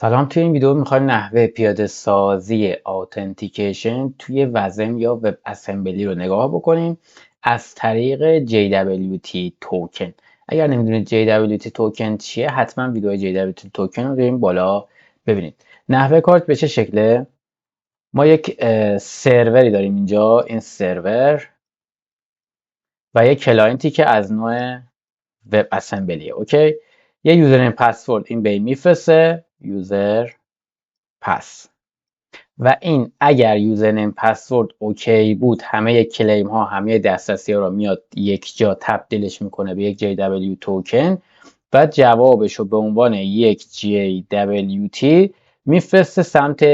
سلام. توی این ویدیو میخوایم نحوه پیاده سازی آتنتیکیشن توی وزم یا وب اسمبلی رو نگاه بکنیم از طریق JWT توکن. اگر نمیدونید JWT توکن چیه، حتما ویدیو JWT توکن رو بریم بالا ببینید. نحوه کار به چه شکله؟ ما یک سروری داریم اینجا، این سرور و یک کلاینتی که از نوع وب اسمبلیه. اوکی، یه یوزرنیم پسورد این به این میفرسته، یوزر پس، و این اگر یوزرنیم پسورد اوکی بود همه کلیم ها همه دسترسی ها رو میاد یک جا تبدیلش میکنه به یک JW توکن و جوابش رو به عنوان یک JWT میفرسته سمت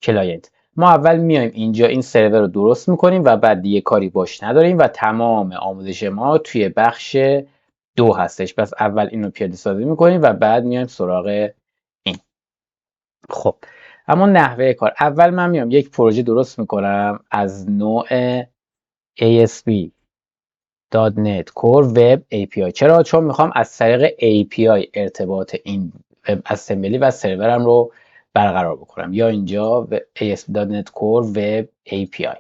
کلاینت. ما اول میایم اینجا این سرور رو درست میکنیم و بعد دیگه کاری باش نداریم و تمام آموزش ما توی بخش 2 هستش. پس اول اینو پیاده سازی میکنیم و بعد میایم سراغ این. خب اما نحوه کار، اول من میام یک پروژه درست میکنم از نوع ASP.NET Core Web API. چرا؟ چون میخوام از طریق API ارتباط این وب اسمبلی و سرورم رو برقرار بکنم. یا اینجا ASP.NET Core Web API،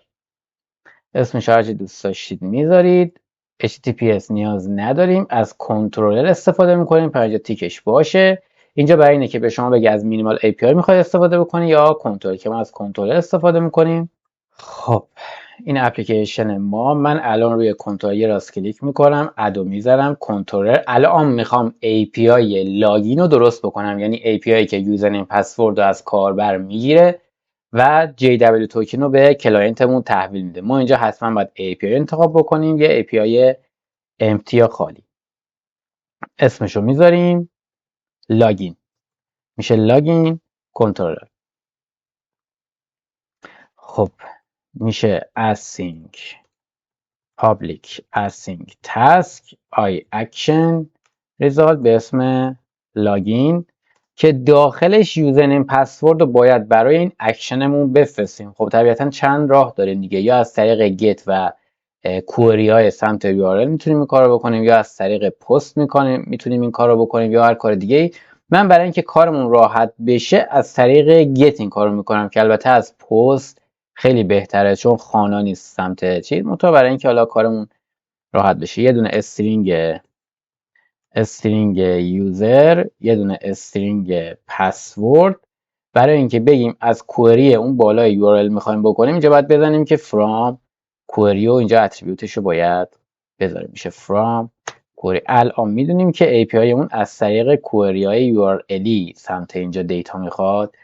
اسمش هر چی دوست داشتید میذارید. HTTPS نیاز نداریم، از کنترلر استفاده میکنیم، اینجا تیکش باشه. اینجا برای اینه که به شما بگه از مینیمال API میخواید استفاده بکنی یا کنترل، که ما از کنترلر استفاده میکنیم. خب این اپلیکیشن ما، من الان روی کنترل یه راست کلیک میکنم، ادو میذارم کنترلر. الان میخوام API لاگین رو درست بکنم، یعنی API که یوزرنیم پسورد رو از کاربر میگیره و JW توکن رو به کلاینتمون تحویل میده. ما اینجا حتما باید API انتخاب بکنیم، یه API empty یا خالی. اسمشو میذاریم لاگین، میشه لاگین کنترلر. خب میشه async public async task I action result به اسم لاگین که داخلش یوزرنیم پسورد رو باید برای این اکشنمون بفرستیم. خب طبیعتا چند راه داریم دیگه، یا از طریق گت و کوئری های سمت URL میتونیم این کارو بکنیم، یا از طریق پست میتونیم این کارو بکنیم، یا هر کار دیگه ای. من برای اینکه کارمون راحت بشه از طریق گت این کارو میکنم که البته از پست خیلی بهتره چون خوانا نیست سمت چیز. برای اینکه حالا کارمون راحت بشه یه دونه استرینگ یوزر، یه دونه استرینگ پسورد. برای اینکه بگیم از کوئری اون بالای URL میخوایم بکنیم، اینجا باید بزنیم که from کوئری و اینجا اتریبیوتش رو باید بذاریم، میشه from کوئری. الان میدونیم که API اون از طریق کوئری های URL سمت اینجا دیتا میخواد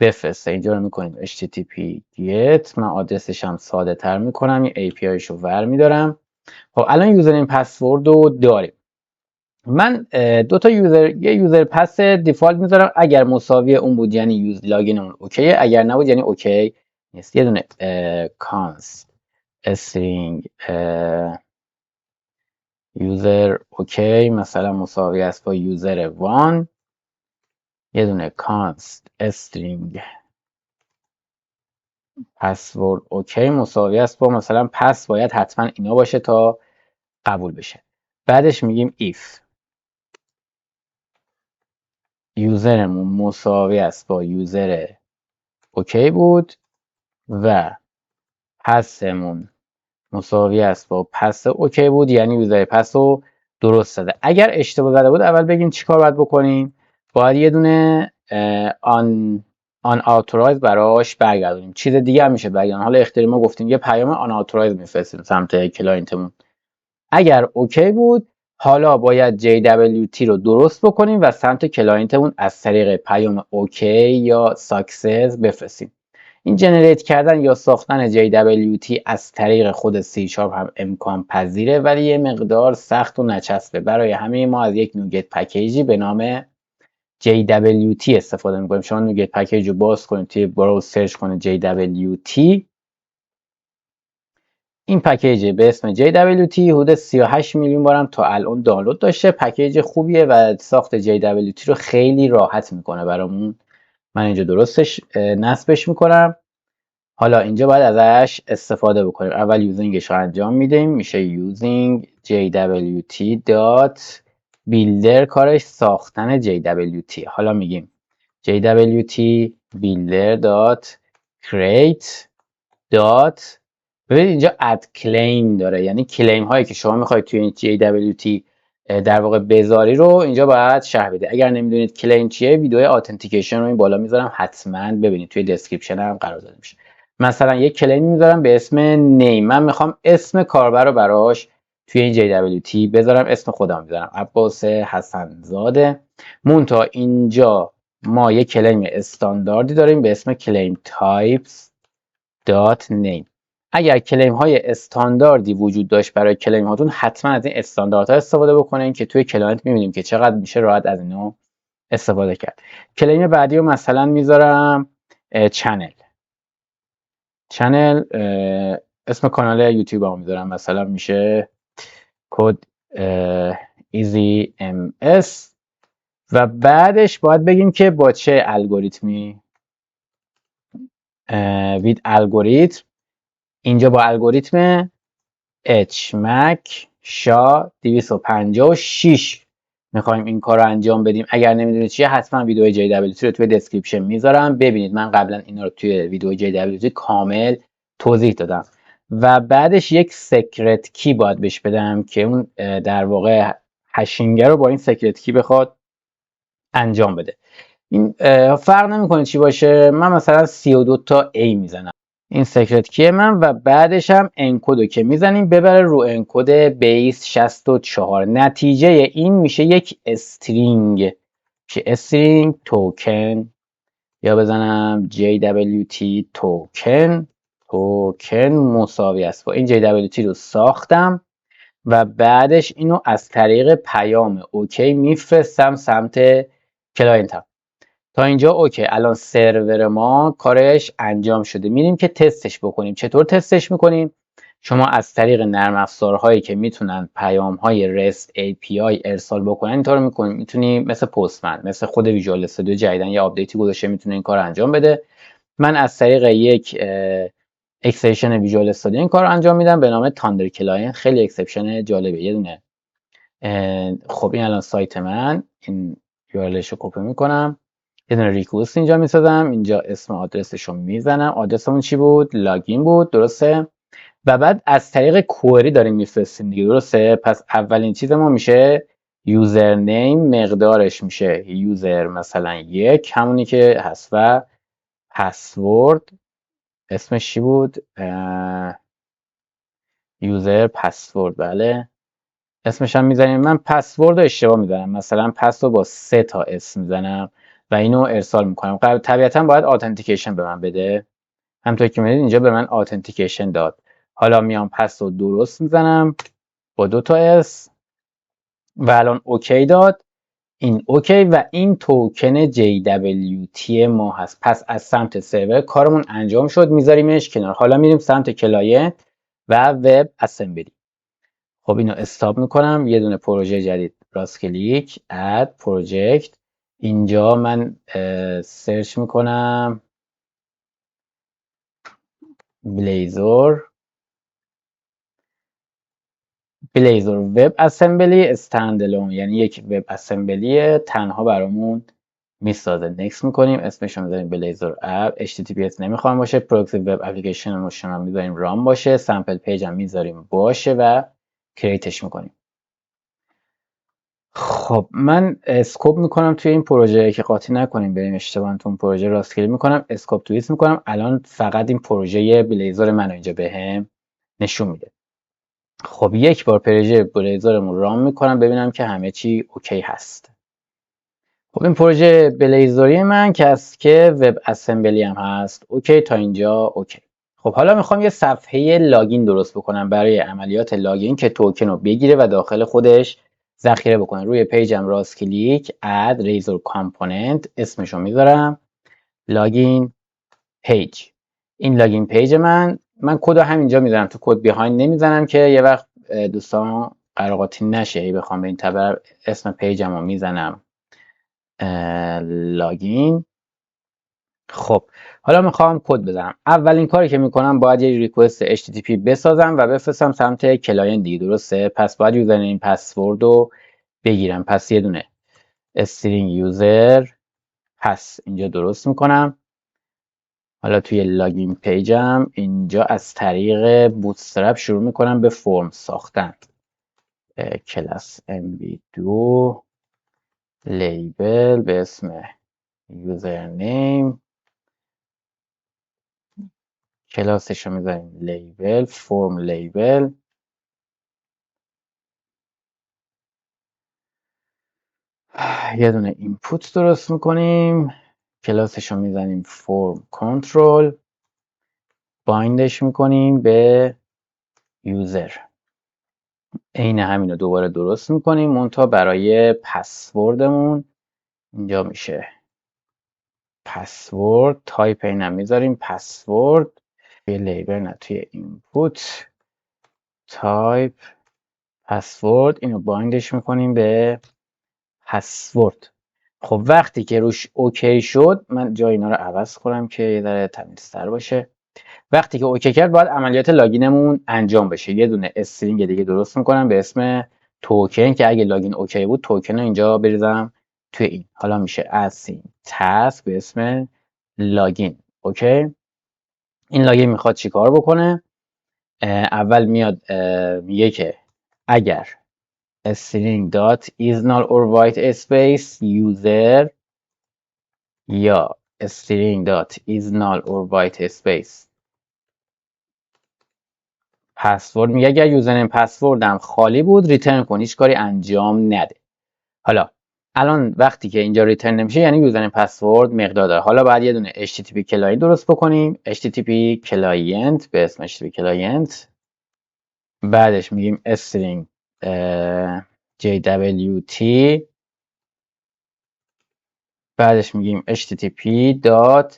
بفرسته. اینجا رو میکنیم HTTP get، من آدرسش هم ساده تر میکنم، این API رو ور میدارم. خب الان یوزرنیم پسورد رو داریم. من دو تا یه یوزر پس دیفالت میذارم، اگر مساوی اون بود یعنی لاگین اون اوکیه، اگر نبود یعنی اوکی نیست. یه دونه کانست استرینگ یوزر اوکی مثلا مساوی است با یوزر 1. یه دونه کانست استرینگ پسورد اوکی مساوی است با مثلا پس باید حتما اینا باشه تا قبول بشه. بعدش میگیم if یوزرمون مساوی است با یوزر اوکی بود و پسمون مساوی است با پس اوکی بود، یعنی یوزر پس رو درست زده. اگر اشتباه زده بود اول بگیم چیکار باید بکنیم. باید یه دونه آن آتورایز براش برگردونیم. چیز دیگه هم میشه برگردونیم، حالا اختیاری ما گفتیم یه پیام آن آتورایز میفرستیم سمت کلاینتمون. اگر اوکی بود حالا باید JWT رو درست بکنیم و سمت کلاینتمون از طریق پیام اوکی یا ساکسس بفرستیم. این جنریت کردن یا ساختن JWT از طریق خود C# هم امکان پذیره، ولی یه مقدار سخت و نچسبه. برای همه ما از یک نوگت پکیجی به نام JWT استفاده میکنیم. شما نوگت پکیج رو باز کنید توی براوزر سرچ کنید JWT. این پکیج به اسم JWT حدود 38 میلیون بارم تا الان دانلود داشته. پکیج خوبیه و ساخت JWT رو خیلی راحت میکنه برامون. من اینجا درستش نصبش میکنم. حالا اینجا باید ازش استفاده بکنیم. اول یوزینگش رو انجام میدیم، میشه using JWT.builder، کارش ساختن JWT. حالا میگیم jwt builder.create. ببینید اینجا add claim داره، یعنی کلیم هایی که شما میخواید توی این jwt در واقع بذاری رو اینجا باید شرح بده. اگر نمیدونید کلیم چیه، ویدیو اتنتیکیشن رو این بالا میذارم، حتما ببینید، توی دسکریپشن هم قرار داده میشه. مثلا یک کلیم میذارم به اسم نیم، من میخوام اسم کاربر رو براش توی این jwt بذارم، اسم خودم میذارم عباس حسنزاده. مونتا اینجا ما یک کلیم استانداردی داریم به اسم claim types name. اگر کلیم های استانداردی وجود داشت برای کلیم هاتون، حتما از این استانداردها استفاده بکنین که توی کلاینت میبینیم که چقدر میشه راحت از اینو استفاده کرد. کلیم بعدی رو مثلا میذارم چنل، اسم کانال یوتیوب هم میذارم، مثلا میشه کد ایزی ام اس. و بعدش باید بگیم که با چه الگوریتمی، وید الگوریتم. اینجا با الگوریتم HMAC SHA-256 میخوایم این کار رو انجام بدیم. اگر نمیدونید چیه، حتما ویدیو JWT رو توی دسکریپشن میذارم ببینید، من قبلا اینا رو توی ویدیو JWT کامل توضیح دادم. و بعدش یک سکرت کی باید بهش بدم که اون در واقع هشینگ رو با این سکرت کی بخواد انجام بده. این فرق نمیکنه چی باشه، من مثلا 32 تا A میزنم، این سکرت کیه من. و بعدش هم انکدو که میزنیم ببره رو انکد بیس 64. نتیجه این میشه یک استرینگ، میشه استرینگ توکن، یا بزنم jwt توکن مساوی است با این jwt رو ساختم و بعدش اینو از طریق پیام اوکی میفرستم سمت کلاینتم. تا اینجا اوکی. الان سرور ما کارش انجام شده، میریم که تستش بکنیم. چطور تستش میکنیم؟ شما از طریق نرم افزارهایی که میتونن پیام‌های REST API ارسال بکنن اینطور میکنیم. میتونیم مثل پستمن، مثل خود ویژوال استودیو جدیدن یه آپدیتی گذاشته میتونه این کار انجام بده. من از طریق یک اکستنشن ویژوال استودیو این کار انجام میدم به نام تاندر کلاینت. خیلی اکسپشن جالبه، یه دونه. خب این الان سایت من، این URLش رو کپی میکنم، یه دونه ریکوست اینجا میسازم، اینجا اسم آدرسش رو میزنم. آدرسمون چی بود؟ لاگین بود، درسته؟ و بعد از طریق کوئری داریم میفرستیم دیگه، درسته؟ پس اولین چیز ما میشه یوزر نیم، مقدارش میشه یوزر مثلا 1 همونی که هست، و پسورد اسمش چی بود؟ یوزر پسورد، بله اسمش هم میزنیم. من پسورد رو اشتباه میزنم، مثلا پسورد با 3 تا اسم میزنم و اینو ارسال میکنم. طبیعتا باید اتنتیکیشن به من بده، همونطور که میدید اینجا به من اتنتیکیشن داد. حالا میام پسورد درست میزنم با 2 تا اس و الان اوکی داد. این اوکی و این توکن JWT ما هست. پس از سمت سرور کارمون انجام شد، میذاریمش کنار. حالا میریم سمت کلاینت و وب اسمبلی. خب اینو استاپ میکنم، یه دونه پروژه جدید، راست کلیک اد پروژکت. اینجا من سرچ میکنم بلیزر وب اسمبلی استندالون، یعنی یک وب اسمبلی تنها برامون میسازه. نکست میکنیم، اسمش رو میذاریم بلیزر اپ. HTTPS نمیخوام باشه، پروکسی وب اپلیکیشن رو میذاریم رام باشه، سامپل پیج هم میذاریم باشه و کریتش میکنیم. خب من اسکوپ میکنم توی این پروژه که قاطی نکنیم بریم اشتباه تو اون پروژه، راست کلیک میکنم اسکوپ تویست میکنم. الان فقط این پروژه بلیزر منو اینجا بهم نشون میده. خب یک بار پروژه بلیزرمون رام میکنم ببینم که همه چی اوکی هست. خب این پروژه بلیزری من که وب اسمبلی هم هست. اوکی تا اینجا اوکی. خب حالا میخوام یه صفحه لاگین درست بکنم برای عملیات لاگین که توکن رو بگیره و داخل خودش ذخیره بکنه. روی پیجم راست کلیک اد ریزور کامپوننت، اسمشو میذارم لاگین پیج. این لاگین پیج من کد رو همینجا میذارم، تو کد بیهایند نمیزنم که یه وقت دوستان قراقاتی نشه بخوام به این تبر. اسم پیجم رو میزنم لاگین. خب حالا میخوام کد بزنم. اولین کاری که میکنم باید یه ریکوست HTTP بسازم و بفرستم سمت کلاینت دیگه، درسته؟ پس باید یوزرنیم پسورد رو بگیرم. پس یه دونه استرینگ یوزر پس اینجا درست میکنم. حالا توی لاگین پیجم اینجا از طریق بوتسترپ شروع میکنم به فرم ساختن. کلاس mv2 لیبل به اسم یوزرنیم، کلاسش رو میذاریم لیبل، فرم لیبل، یه دونه اینپوت درست میکنیم، کلاسش رو میزنیم فرم کنترل، بایندش میکنیم به یوزر. عین همین رو دوباره درست میکنیم، منتها برای پسوردمون اینجا میشه پسورد، تایپ اینم میذاریم پسورد، توی لیبل نه توی اینپوت تایپ پسورد، اینو بایندش میکنیم به پسورد. خب وقتی که روش اوکی شد، من جای اینا رو عوض کنم که یه ذره تمیزتر باشه. وقتی که اوکی کرد باید عملیات لاگینمون انجام بشه. یه دونه استرینگ دیگه درست میکنم به اسم توکن که اگه لاگین اوکی بود توکن رو اینجا بریزم توی این. حالا میشه اسین تاسک به اسم لاگین. اوکی، این لاگین میخواد چیکار بکنه؟ اول میاد میگه که اگر string dot is null or white space user یا string dot is null or white space پسورد، میگه اگر یوزرنیم پسوردم خالی بود ریترن کن، هیچ کاری انجام نده. حالا الان وقتی که اینجا ریترن نمیشه یعنی یوزرنیم پسورد مقدار داره. حالا باید یه دونه http کلاینت درست بکنیم، http کلاینت به اسم http کلاینت، بعدش میگیم string jwt، بعدش میگیم http dot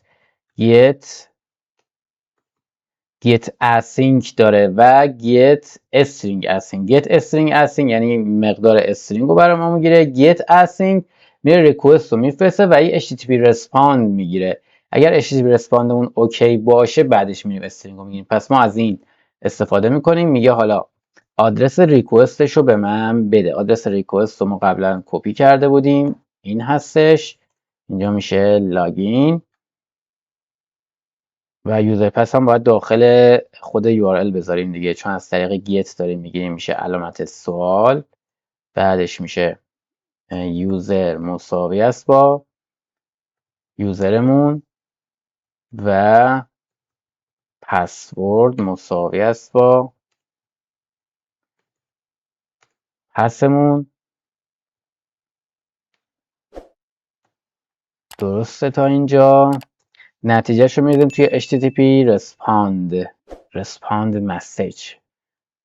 get async داره و get string async. get string async یعنی مقدار استرینگ رو برای ما میگیره، get async میره ریکوست رو میفرسته و یه http respond میگیره. اگر http respond اون اوکی باشه بعدش میریم استرینگ رو میگیریم. پس ما از این استفاده میکنیم. میگه حالا آدرس ریکوستش رو به من بده. آدرس ریکوست رو ما قبلا کپی کرده بودیم، این هستش، اینجا میشه لاگین و یوزر پس هم باید داخل خود URL بذاریم دیگه، چون از طریق گیت داریم میگیریم. میشه علامت سوال، بعدش میشه یوزر مساوی است با یوزرمون و پسورد مساوی است با پسمون. درسته تا اینجا؟ نتیجهش رو میدیم توی http respond message.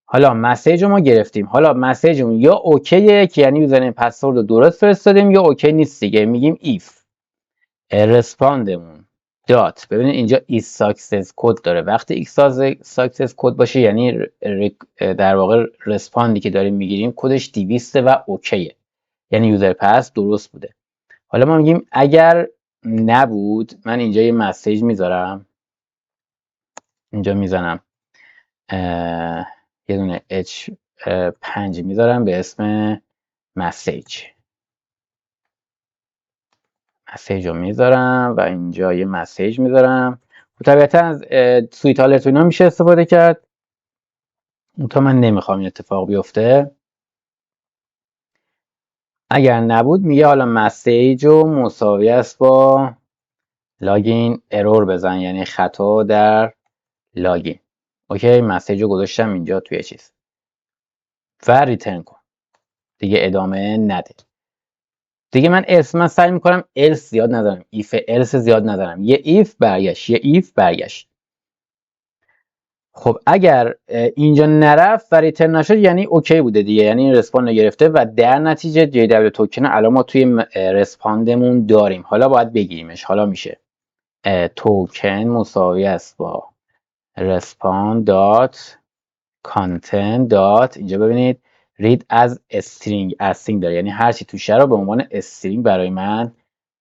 حالا مسیج رو ما گرفتیم، حالا مسیجمون یا اوکیه که یعنی یوزرنیم پسورد رو درست فرستادیم یا اوکی نیست دیگه. میگیم if رسپاندمون دات، ببینید اینجا is success کد داره. وقتی x success کد باشه یعنی در واقع رسپاندی که داریم میگیریم کدش 200 و اوکیه، یعنی یوزر پس درست بوده. حالا ما میگیم اگر نبود، من اینجا یه مسیج میذارم، اینجا میزنم یه دونه h5 میذارم به اسم مسیج رو میذارم و اینجا یه مسیج میذارم. و طبیعتا از سویت آلرت اینا میشه استفاده کرد، تا من نمیخوام این اتفاق بیفته. اگر نبود میگه حالا مسیج رو مساوی است با لاگین ارور بزن، یعنی خطا در لاگین. اوکی، مسیج رو گذاشتم اینجا توی چیز و ریترن کن دیگه، ادامه نده دیگه. من سعی میکنم else زیاد ندارم، if else زیاد ندارم، یه if برگشت، یه if برگشت. خب اگر اینجا نرفت و ریترن نشد یعنی اوکی بوده دیگه، یعنی رسپاند گرفته و در نتیجه JW توکن الان ما توی رسپاندمون داریم. حالا باید بگیریمش. حالا میشه توکن مساوی است با respond dot content dot، اینجا ببینید read از string داره، یعنی هر چی توشه رو به عنوان استرینگ برای من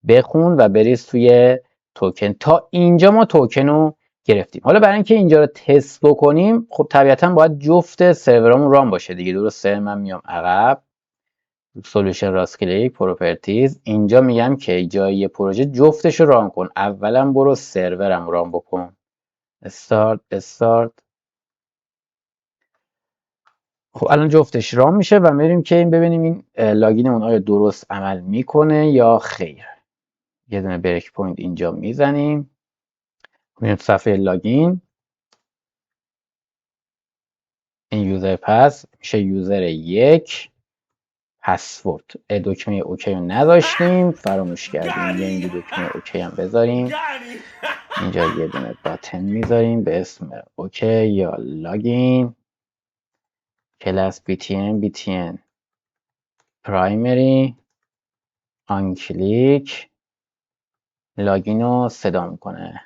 بخون و بریز توی توکن. تا اینجا ما توکن رو گرفتیم. حالا برای اینکه اینجا رو تست بکنیم خب طبیعتا باید جفت سرورامون ران باشه دیگه، درسته؟ من میام عقب سولوشن راست کلیک پروپرتیز، اینجا میگم که جای پروژه جفتش رو ران کن. اولا برو سرورم ران بکن، استارت. خب الان جفتش ران میشه و میریم که این ببینیم این لاگینمون آیا درست عمل میکنه یا خیر. یه دونه بریک پوینت اینجا میزنیم، میریم تو صفحه لاگین. این یوزر پس میشه یوزر 1. پسورد دکمه اوکی رو نداشتیم، فراموش کردیم. یه اینجا دکمه اوکی هم بذاریم. اینجا یه دونه باتن میذاریم به اسم اوکی یا لاگین کلاس btn پرایمری آن کلیک لاگین رو صدا میکنه.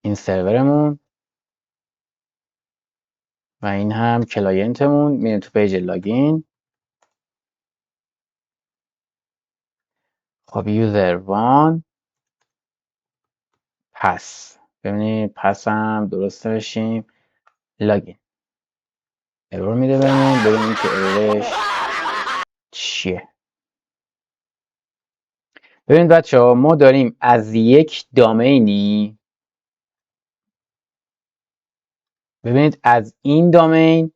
این سرورمون و این هم کلاینتمون. میریم تو پیج لاگین. خب یوزر 1 پس ببینید پس هم درست نوشتیم. لاگین ارور میده ببینیم که ارورش چیه. ببینید بچه ها، ما داریم از یک دامینی، ببینید از این دامین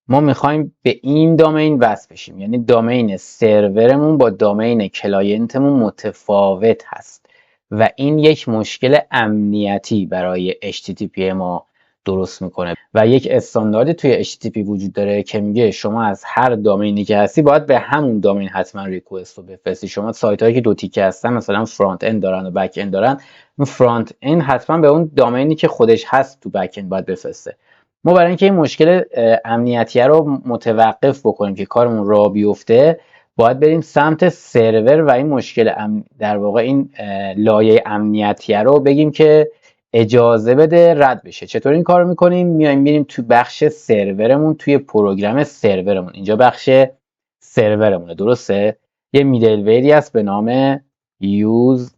ما میخوایم به این دامین وصل بشیم، یعنی دامین سرورمون با دامین کلاینتمون متفاوت هست و این یک مشکل امنیتی برای HTTP ما درست میکنه و یک استانداردی توی HTTP وجود داره که میگه شما از هر دامینی که هستی باید به همون دامین حتما ریکوست رو بفرستی. شما سایت هایی که دو تیکه هستن مثلا فرانت اند دارن و بک اند دارن، اون فرانت اند حتما به اون دامینی که خودش هست تو بک اند باید بفرسته. ما برای اینکه این مشکل امنیتی رو متوقف بکنیم که کارمون راه بیفته، باید بریم سمت سرور و این مشکل در واقع این لایه امنیتی رو بگیم که اجازه بده رد بشه. چطور این کار رو میکنیم؟ میریم تو بخش سرورمون، توی پروگرام سرورمون. اینجا بخش سرورمونه، درسته؟ یه میدل ویری هست به نام یوز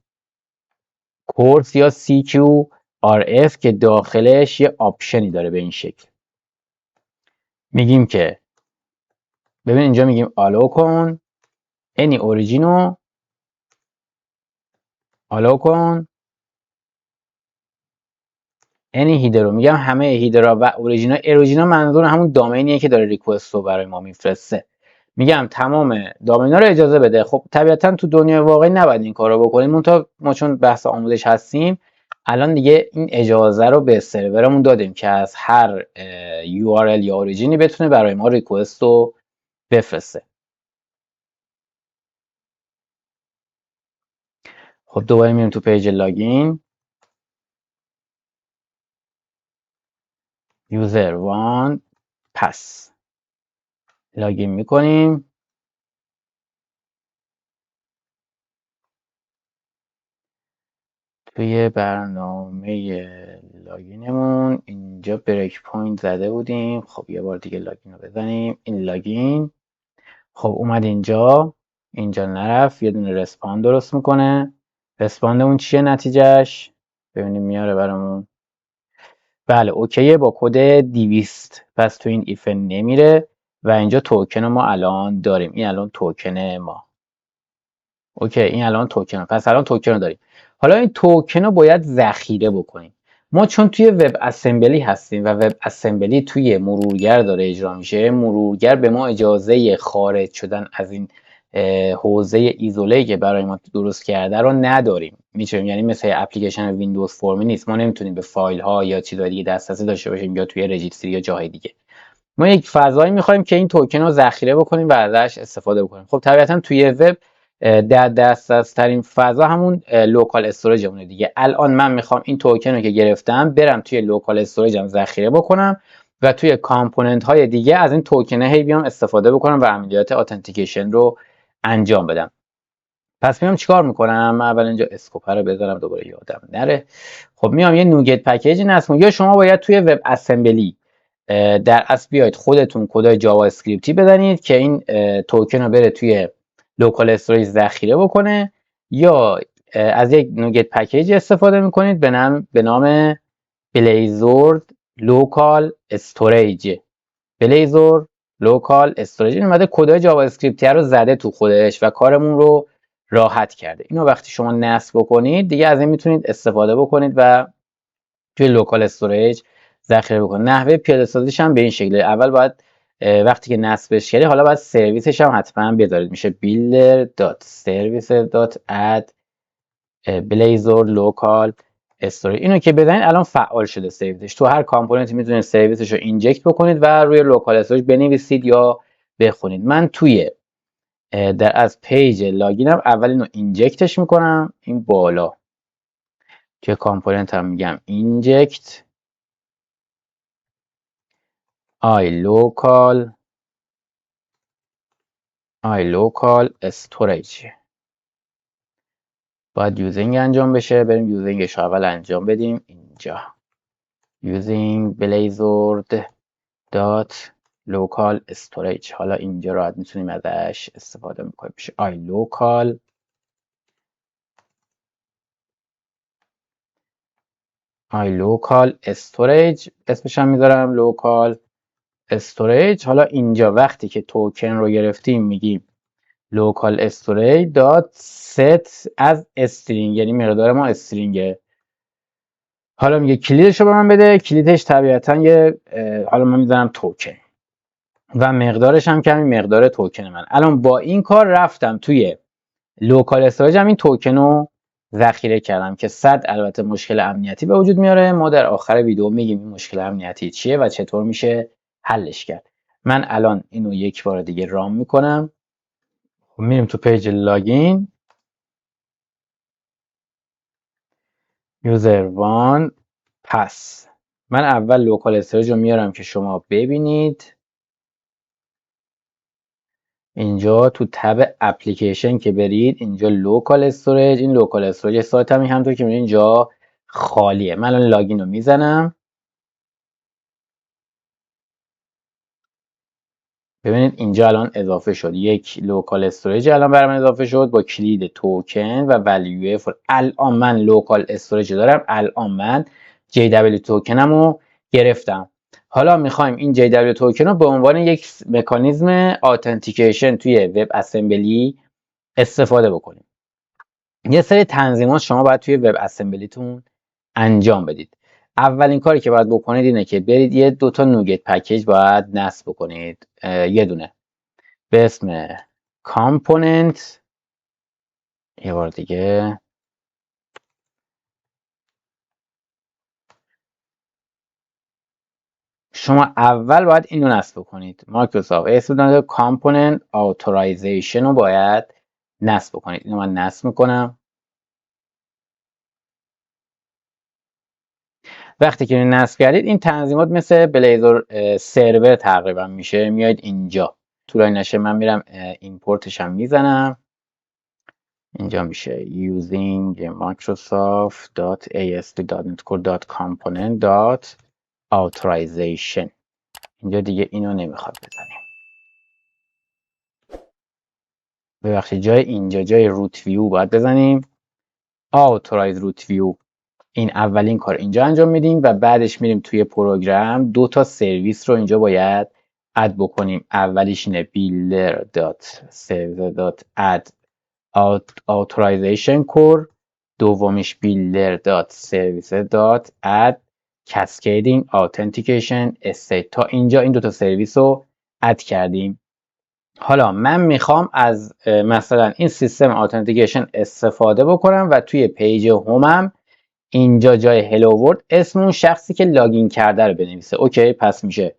کورس یا CQRF که داخلش یه آپشنی داره به این شکل. میگیم که ببین اینجا میگیم آلو کن any origin رو آلو کن any هیدر رو. میگم همه هیدرها و اوریجینا منظور همون دامینیه که داره ریکوست رو برای ما میفرسته. میگم تمام دامین‌ها رو اجازه بده. خب طبیعتا تو دنیای واقعی نباید این کار رو بکنیم، منتها ما چون بحث آموزش هستیم الان دیگه این اجازه رو به سرورمون دادیم که از هر URL یا اوریجینی بتونه برای ما ریکوست رو بفرسته. خب دوباره میریم تو پیج لاگین. یوزر 1 پس لاگین میکنیم. توی برنامه لاگینمون اینجا بریک پوینت زده بودیم. خب یه بار دیگه لاگین رو بزنیم. این لاگین خب اومد اینجا نرفت، یه دونه رسپاند درست میکنه. رسپاندمون چیه نتیجهش؟ ببینیم میاره برامون. بله اوکیه با کد 200. پس تو این ایف نمیره و اینجا توکن رو ما الان داریم. این الان توکن ما. اوکی این الان توکن، پس الان توکن رو داریم. حالا این توکن رو باید ذخیره بکنیم. ما چون توی وب اسمبلی هستیم و وب اسمبلی توی مرورگر داره اجرا میشه، مرورگر به ما اجازه خارج شدن از این حوزه ایزوله که برای ما درست کرده رو نداریم. میتونیم یعنی مثل اپلیکیشن ویندوز فرمی نیست، ما نمیتونیم به فایل ها یا چیزای دیگه دسترسی داشته باشیم یا توی رجیستری یا جای دیگه. ما یک فضایی میخوایم که این توکن رو ذخیره بکنیم و ازش استفاده بکنیم. خب طبیعتا توی وب در دسترس ترین فضا همون لوکال استوریجمونه دیگه. الان من میخوام این توکن رو که گرفتم برم توی لوکال استوریجم ذخیره بکنم و توی کامپوننت های دیگه از این توکن هی بیام استفاده بکنم و عملیات اتنتیکیشن رو انجام بدم. پس میام چیکار میکنم؟ من اول اینجا اسکوپ رو بذارم دوباره یادم نره. خب میام یه نوگت پکیج نصب. یا شما باید توی وب اسمبلی در اصل بیاید خودتون کدای جاوا اسکریپتی بزنید که این توکن رو بره توی لوکال استوریج ذخیره بکنه، یا از یک نوگت پکیج استفاده میکنید به نام بلیزورد لوکال استوریج، بلیزور لوکال استوریج. این اومده کدای جاوا اسکریپتی رو زده تو خودش و کارمون رو راحت کرده. اینو وقتی شما نصب بکنید دیگه از این میتونید استفاده بکنید و توی لوکال استوریج ذخیره بکنید. نحوه پیاده سازیش هم به این شکله. اول باید وقتی که نصبش کردید حالا باید سرویسش هم حتما بذارید. میشه builder.services.add blazor local استوریج. اینو که بزنید الان فعال شده سرویسش. تو هر کامپوننتی میتونید سرویسش رو اینجکت بکنید و روی لوکال استوریج بنویسید یا بخونید. من توی از پیج لاگینم اول اینو اینجکتش میکنم، این بالا توی کامپوننت هم میگم اینجکت local storage. باید یوزینگ انجام بشه. بریم یوزینگش رو اول انجام بدیم. اینجا using blazor dot local storage. حالا اینجا راحت میتونیم ازش استفاده میکنیم. میشه local storage. اسمش هم میذارم local storage. حالا اینجا وقتی که توکن رو گرفتیم میگیم local storage dot set از استرینگ، یعنی مقدار ما استرینگه. حالا میگه کلیدش رو به من بده. کلیدش طبیعتا یه حالا من میذارم توکن و مقدارش هم کمی مقدار توکن من. الان با این کار رفتم توی لوکال استوریج هم این توکن رو ذخیره کردم که 100 البته مشکل امنیتی به وجود میاره. ما در آخر ویدیو میگیم این مشکل امنیتی چیه و چطور میشه حلش کرد. من الان اینو یک بار دیگه رام میکنم. میریم تو پیج لاگین، یوزر وان پس. من اول لوکال استوریج رو میارم که شما ببینید. اینجا تو تب اپلیکیشن که برید اینجا لوکال استوریج، این لوکال استوریج سایت هم همونطور که میبینید اینجا خالیه. من الان لاگین رو میزنم. ببینید اینجا الان اضافه شد یک لوکال استوریج الان برای من اضافه شد با کلید توکن و ولیو فور. الان من لوکال استوریج دارم. الان من JW توکنم رو گرفتم. حالا میخوایم این JW توکن رو به عنوان یک مکانیزم آتنتیکیشن توی وب اسمبلی استفاده بکنیم. یه سری تنظیمات شما باید توی وب اسمبلیتون انجام بدید. اولین کاری که باید بکنید اینه که برید یه دوتا نوگت پکیج باید نصب بکنید. یه دونه به اسم کامپوننت، یه بار دیگه شما اول باید اینو نصب کنید. مایکروسافت اسم کامپوننت آتورایزیشن رو باید نصب کنید. اینو من نصب میکنم. وقتی که نصب کردید این تنظیمات مثل بلیزور سرور تقریبا میشه. میاید اینجا طولانی نشه من میرم ایمپورتش هم میزنم. اینجا میشه using microsoft.asp.netcore.component.authorization. اینجا دیگه اینو نمیخواد بزنیم. ببخشید جای اینجا جای روت ویو باید بزنیم authorize root view. این اولین کار اینجا انجام میدیم و بعدش میریم توی پروگرام دو تا سرویس رو اینجا باید اد بکنیم. اولیش اینه builder.service.add authorization core، دومیش builder.service.add cascading authentication state. تا اینجا این دو تا سرویس رو اد کردیم. حالا من میخوام از مثلا این سیستم اتنتیکیشن استفاده بکنم و توی پیج هومم اینجا جای هلو ورلد اسم اون شخصی که لاگین کرده رو بنویسه. اوکی، پس میشه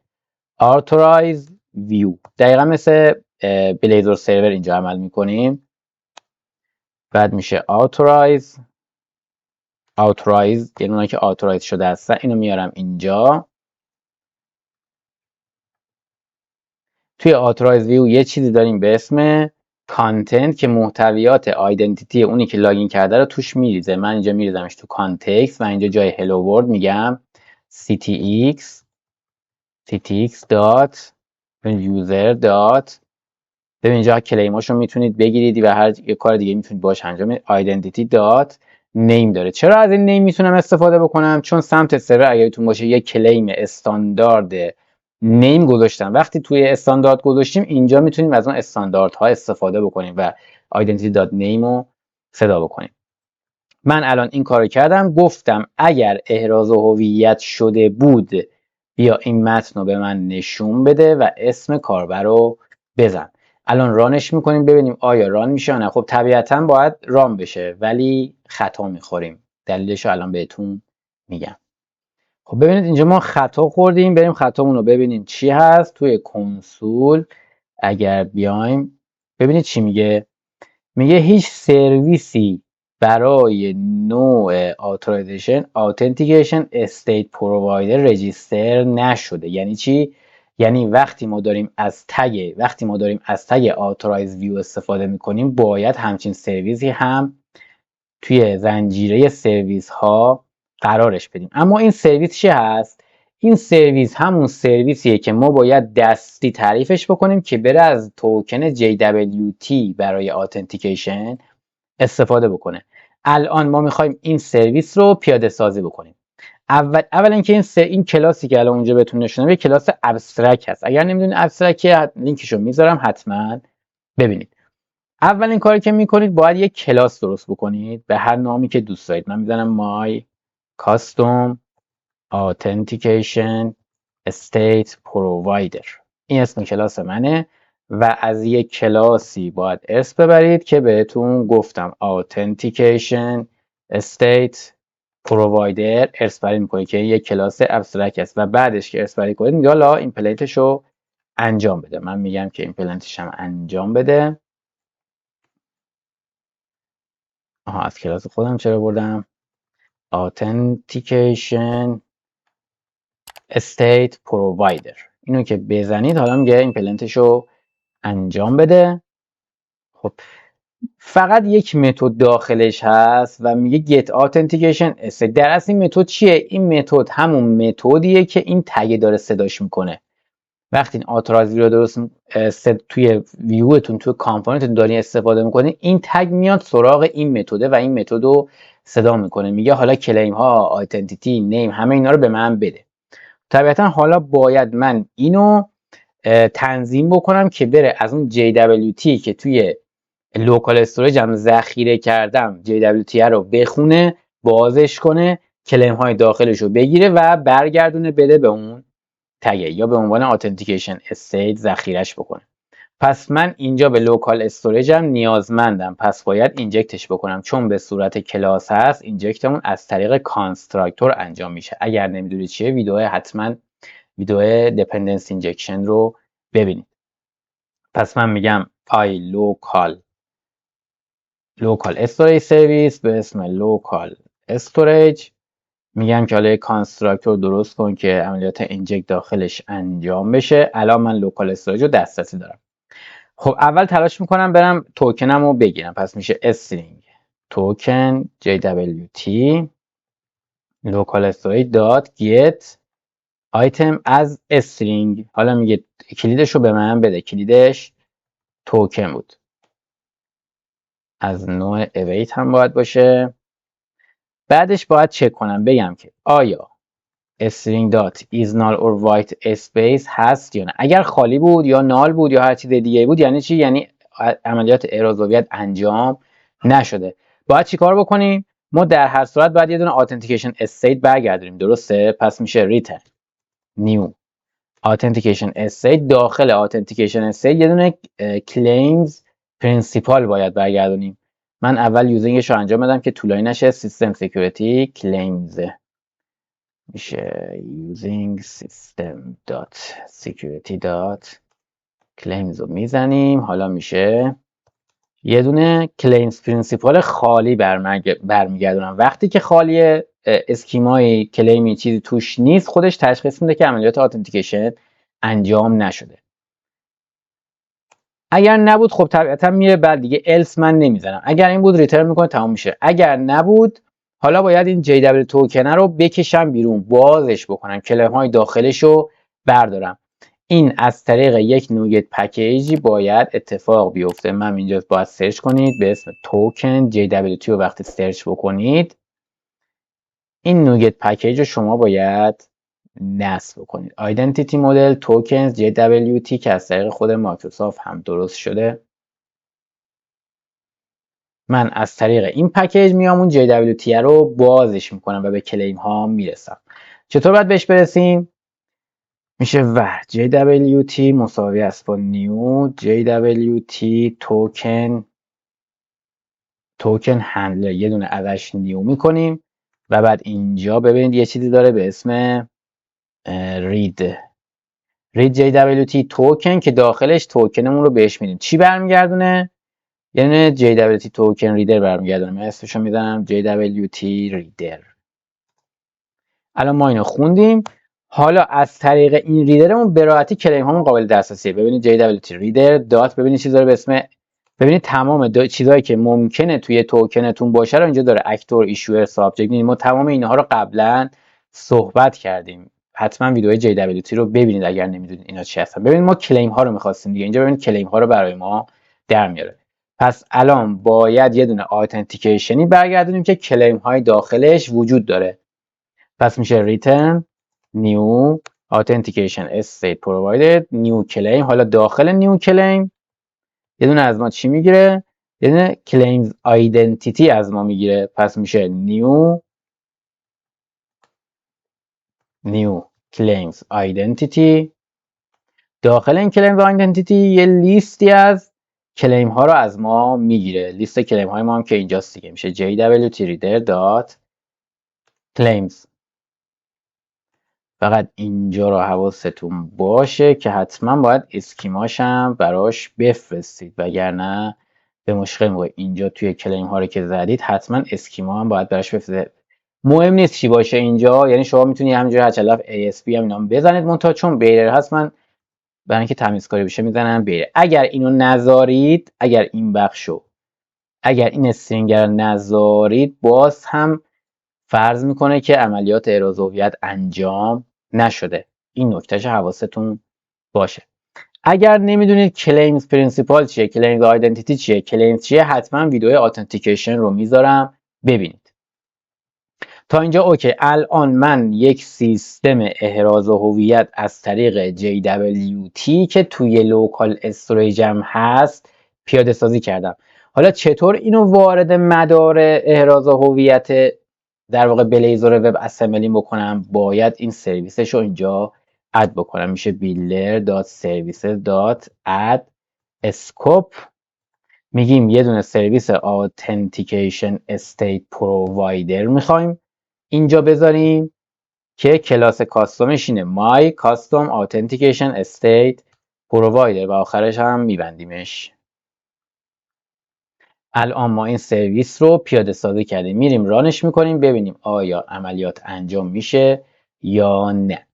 authorize view. دقیقا مثل بلیزور سرور اینجا عمل میکنیم. بعد میشه authorize یعنی اونایی که authorize شده هستن اینو میارم اینجا. توی authorize view یه چیزی داریم به اسم کانتنت که محتویات آیدنتیتی اونی که لاگین کرده رو توش میریزه. من اینجا میریزمش تو کانتکست و اینجا جای هلو ورلد میگم ctx dot user dot. ببین اینجا کلیماشو میتونید بگیرید و هر یه کار دیگه میتونید باش انجام بدید. identity dot نیم داره. چرا از این نیم میتونم استفاده بکنم؟ چون سمت سرور اگه یادتون باشه یه کلیم استاندارد نیم گذاشتم. وقتی توی استاندارد گذاشتیم اینجا میتونیم از اون استانداردها استفاده بکنیم و identity.name رو صدا بکنیم. من الان این کارو کردم، گفتم اگر احراز هویت شده بود بیا این متن رو به من نشون بده و اسم کاربر رو بزن. الان رانش میکنیم ببینیم آیا ران میشه یا نه. خب طبیعتا باید ران بشه ولی خطا میخوریم، دلیلش رو الان بهتون میگم. خب ببینید اینجا ما خطا خوردیم، بریم خطامون رو ببینیم چی هست توی کنسول. اگر بیایم ببینید چی میگه. میگه هیچ سرویسی برای نوع authentication state provider رجیستر نشده. یعنی چی؟ یعنی وقتی ما داریم از تگ authorize view استفاده میکنیم باید همچین سرویسی هم توی زنجیره سرویس ها قرارش بدیم. اما این سرویس چی هست؟ این سرویس همون سرویسیه که ما باید دستی تعریفش بکنیم که بره از توکن JWT برای authentication استفاده بکنه. الان ما میخوایم این سرویس رو پیاده سازی بکنیم. اولا اینکه این کلاسی که الان اونجا بهتون نشونم یه کلاس ابسترکت هست. اگر نمیدونید ابسترکت لینکشو میذارم حتما ببینید. اولین کاری که میکنید باید یک کلاس درست بکنید به هر نامی که دوست دارید. من میزنم my custom authentication state provider. این اسم کلاس منه و از یک کلاسی باید اسم ببرید که بهتون گفتم authentication state provider ارث بری میکنید که یک کلاس ابسترکت است و بعدش که ارث بری کنید میگه حالا ایمپلنتش رو انجام بده. من میگم که ایمپلنتش هم انجام بده. از کلاس خودم چرا بردم؟ authentication state provider. اینو که بزنید حالا میگه ایمپلنتش رو انجام بده. خب فقط یک متد داخلش هست و میگه get authentication state. در اصل این متد چیه؟ این متد همون متدیه که این تگ داره صداش میکنه. وقتی این آتورایز رو درست توی ویوتون توی کامپوننتتون دارین استفاده میکنین این تگ میاد سراغ این متده و این متد رو صدا میکنه. میگه حالا کلیم ها، آیدنتیتی، نیم، همه اینا رو به من بده. طبیعتا حالا باید من اینو تنظیم بکنم که بره از اون JWT که توی لوکال استوریجم ذخیره کردم JWT رو بخونه، بازش کنه، کلیم های داخلش رو بگیره و برگردونه بده به اون تگه یا به عنوان authentication state ذخیرش بکنه. پس من اینجا به لوکال استوریجم نیازمندم، پس باید اینجکتش بکنم. چون به صورت کلاس هست اینجکتمون از طریق کانستراکتور انجام میشه. اگر نمیدونید چیه حتما ویدیو dependency injection رو ببینید. پس من میگم I local storage service به اسم local storage. میگم که حالا کانستراکتور درست کن که عملیات اینجکت داخلش انجام بشه. الان من لوکال استوریج رو دسترسی دارم. خب اول تلاش میکنم برم توکنم رو بگیرم. پس میشه string token JWT local storage dot get item از string. حالا میگه کلیدش رو به من بده. کلیدش توکن بود. از نوع await هم باید باشه. بعدش باید چک کنم بگم که آیا string dot is null or white space هست یا نه. اگر خالی بود یا نال بود یا هر چیز دیگه بود یعنی چی؟ یعنی عملیات احراز هویت انجام نشده. باید چی کار بکنیم؟ ما در هر صورت باید یه دونه authentication state برگردونیم. درسته؟ پس میشه return new authentication state. داخل authentication state یه دونه claims principal باید برگردونیم. من اول یوزینگش رو انجام بدم که طولانی نشه. system security claims میشه using system.security.claims رو میزنیم. حالا میشه یه دونه claims principal خالی برمیگردونم. وقتی که خالی اسکیمای کلیمی چیزی توش نیست خودش تشخیص میده که عملیات اتنتیکیشن انجام نشده. اگر نبود خب طبیعتا میره بعد دیگه else من نمیزنم. اگر این بود ریترن میکنه تمام میشه. اگر نبود حالا باید این JW توکن رو بکشم بیرون، بازش بکنم، کلیم های داخلش رو بردارم. این از طریق یک نوگت پکیجی باید اتفاق بیفته. من اینجا باید سرچ کنید به اسم توکن JWT رو وقتی سرچ بکنید این نوگت پکیج رو شما باید نصب کنید. آیدنتیتی مدل توکنز JWT که از طریق خود مایکروسافت هم درست شده. من از طریق این پکیج میام اون JWT رو بازش میکنم و به کلیم ها میرسم. چطور باید بهش برسیم؟ میشه ور JWT مساوی است با نیو JWT توکن هندلر یه دونه ازش نیو میکنیم و بعد اینجا ببینید یه چیزی داره به اسم رید JWT توکن که داخلش توکنمون رو بهش میدیم. چی برمیگردونه؟ یعنی JWT توکن ریدر برمیگردونه. من اسمشو میزنم JWT ریدر. الان ما اینو خوندیم. حالا از طریق این ریدرمون به راحتی کلیم هامون قابل دسترسیه. ببینید JWT ریدر دات ببینید چیزا رو به اسم ببینید تمام چیزایی که ممکنه توی توکنتون باشه رو اینجا داره. اکتور، ایشوئر، سابجکت. ما تمام اینها رو قبلا صحبت کردیم. حتما ویدیوهای JWT رو ببینید اگر نمیدونید اینا چی هستن. ببینید ما کلیم ها رو می‌خواستیم دیگه. اینجا ببینید کلیم ها رو برای ما در میاره. پس الان باید یه دونه آتنتیکیشنی برگردونیم که کلیم های داخلش وجود داره. پس میشه return new authentication state provided new claim. حالا داخل new claim یه دونه از ما چی میگیره؟ یه دونه claims identity از ما میگیره. پس میشه new claims identity. داخل این claims identity یه لیستی از کلیم ها رو از ما میگیره. لیست کلیم های ما هم که اینجاست دیگه. میشه jwt reader claims. فقط اینجا رو حواستون باشه که حتما باید اسکیماش هم براش بفرستید وگرنه به مشکل موقع اینجا توی کلیم ها رو که زدید حتما اسکیما هم باید براش بفرستید. مهم نیست چی باشه اینجا، یعنی شما میتونید همینجوری هچلف ASP هم اینا بزنید منتها چون بیرر هست من برای اینکه تمیزکاری بشه میزنم بیرر. اگر اینو نذارید، اگر این بخشو اگر این استرینگر نذارید باز هم فرض میکنه که عملیات احراز هویت انجام نشده. این نکتهش حواستون باشه. اگر نمیدونید کلیمز پرینسیپال چیه، کلیمز آیدنتیتی چیه، کلیمز چیه، حتما ویدیوی اتنتیکیشن رو میذارم ببینید. تا اینجا اوکی. الان من یک سیستم احراز هویت از طریق JWT که توی لوکال استوریجم هست پیاده سازی کردم. حالا چطور اینو وارد مدار احراز هویت در واقع بلیزر وب اسمبلی بکنم؟ باید این سرویسش رو اینجا اد بکنم. میشه builder.services.add scope. میگیم یه دونه سرویس authentication state provider میخوایم اینجا بذاریم که کلاس کاستومش اینه my custom authentication state provider و آخرش هم میبندیمش. الان ما این سرویس رو پیاده سازی کردیم، میریم رانش میکنیم ببینیم آیا عملیات انجام میشه یا نه.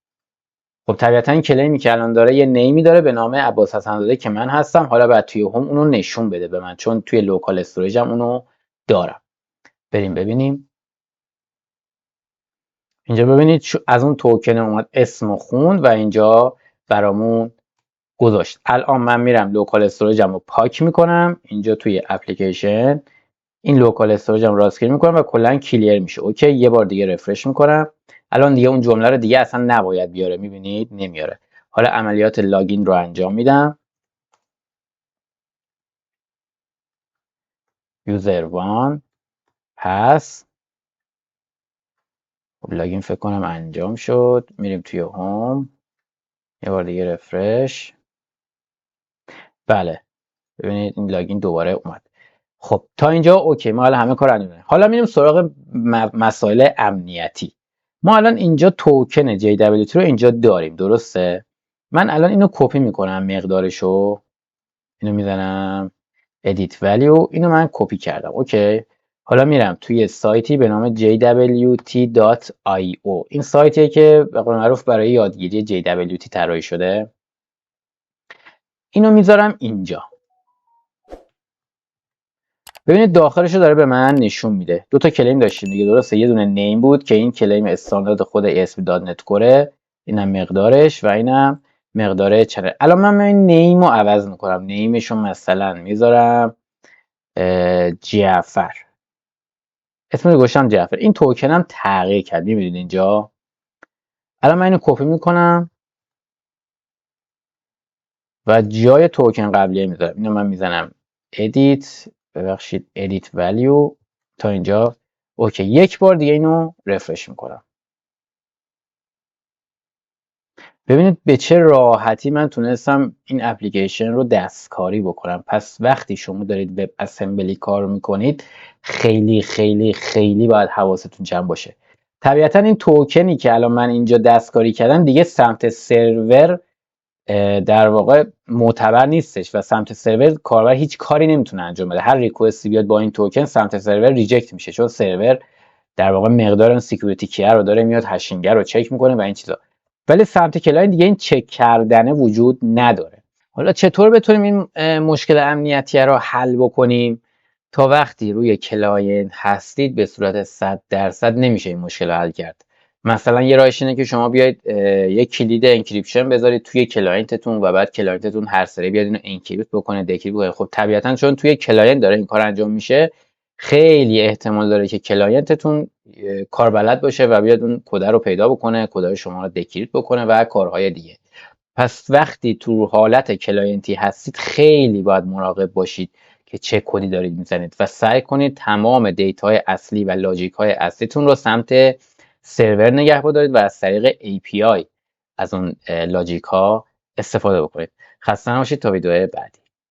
خب طبیعتا این کلیمی که الان داره یه نیمی داره به نام عباس حسن‌زاده که من هستم. حالا بعد توی هم اونو نشون بده به من چون توی لوکال استوریجم اونو دارم. بریم ببینیم. اینجا ببینید از اون توکن اومد اسم و خوند و اینجا برامون گذاشت. الان من میرم لوکال استوریجم رو پاک میکنم. اینجا توی اپلیکیشن این لوکال استوریجم راست کلیک میکنم و کلا کلیر میشه. اوکی. یه بار دیگه رفرش میکنم. الان دیگه اون جمله رو دیگه اصلا نباید بیاره. میبینید نمیاره. حالا عملیات لاگین رو انجام میدم. user 1 پس لاگین فکر کنم انجام شد. میریم توی هوم. یه بار دیگه رفرش. بله ببینید این لاگین دوباره اومد. خب تا اینجا اوکی. ما حالا همه کار انجام دادیم. حالا میریم سراغ مسائل امنیتی. ما الان اینجا توکن JWT رو اینجا داریم درسته؟ من الان اینو کپی میکنم مقدارشو. اینو میزنم edit value. اینو من کپی کردم. اوکی. حالا میرم توی سایتی به نام jwt.io. این سایتیه که به قول معروف برای یادگیری JWT طراحی شده. اینو میذارم اینجا. ببینید داخلش رو داره به من نشون میده. دو تا کلیم داشتیم دیگه درسته. یه دونه نیم بود که این کلیم استاندارد خود ASP.NET Core، اینم مقدارش و اینم مقدار چنل. الان من این نیم رو عوض میکنم، نیمشو مثلا میذارم جعفر، اسم رو گوشم جعفر. این توکنم تغییر کرد، میبینید اینجا. الان من اینو کپی میکنم و جای توکن قبلیه میذارم. اینو من میزنم edit، ببخشید edit value تا اینجا. اوکی، یک بار دیگه اینو رفرش میکنم. ببینید به چه راحتی من تونستم این اپلیکیشن رو دستکاری بکنم. پس وقتی شما دارید وب اسمبلی کار میکنید خیلی خیلی خیلی باید حواستون جمع باشه. طبیعتا این توکنی که الان من اینجا دستکاری کردم دیگه سمت سرور در واقع معتبر نیستش و سمت سرور کاربر هیچ کاری نمیتونه انجام بده. هر ریکوستی بیاد با این توکن سمت سرور ریجکت میشه، چون سرور در واقع مقدار اون سکیوریتی کی رو داره، میاد هشینگر رو چک میکنه و این چیزا. ولی سمت کلاینت دیگه این چک کردن وجود نداره. حالا چطور بتونیم این مشکل امنیتی رو حل بکنیم؟ تا وقتی روی کلاینت هستید به صورت 100% نمیشه این مشکل رو حل کرد. مثلا یه راهش اینه که شما بیاید یک کلید انکریپشن بذارید توی کلاینتتون و بعد کلاینتتون هر سری بیاد اینو انکریپت بکنه، دکریپت بکنه. خب طبیعتا چون توی کلاینت داره این کار انجام میشه خیلی احتمال داره که کلاینتتون کاربلد باشه و بیاد اون کد رو پیدا بکنه، کد شما رو دکریپت بکنه و کارهای دیگه. پس وقتی تو حالت کلاینتی هستید خیلی باید مراقب باشید که چه کدی دارید میزنید و سعی کنید تمام دیتاهای اصلی و لاجیک های اصلیتون رو سمت سرور نگه دارید و از طریق API از اون لاجیک ها استفاده بکنید. خسته نباشید تا ویدیو بعدی.